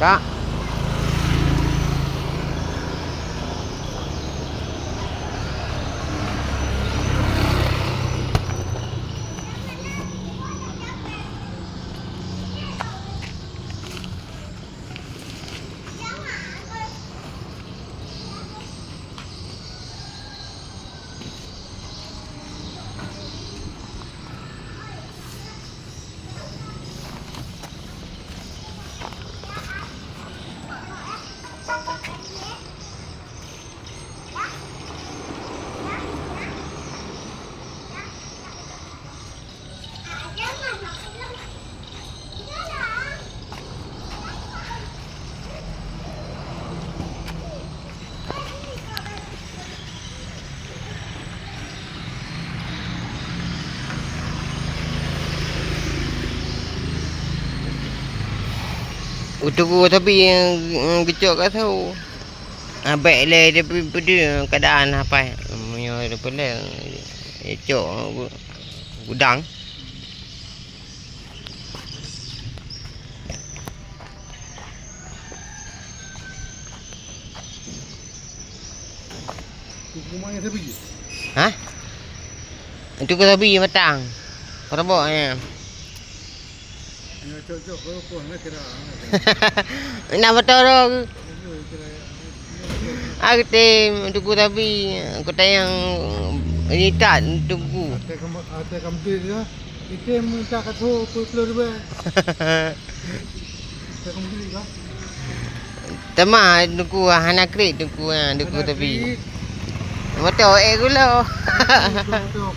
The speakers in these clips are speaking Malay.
Kak. Uturu tapi yang gecok kat tahu. Baik le daripada keadaan apa. Punya daripada gecok gudang. Rumahnya saya pergi. Ha? Itu kau tabi matang. Kau tabaknya. Ya cok kalau pun nak kira. Nak betul dah. Aku tim tunggu tapi aku tayang ini tak tunggu. Ada kampi dia. Item minta kata puluh ribu. Ada kampi dia. Tema tunggu hana krik tunggu tapi. Betul gula. Betul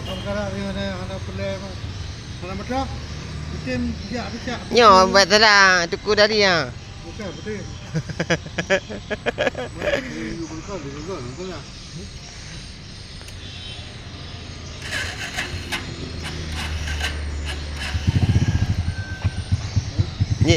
bakal dia ada pelai. Mana betul? Item dia bisa. Nyo betul dah tunggu dari ya. Bukan betul. Ni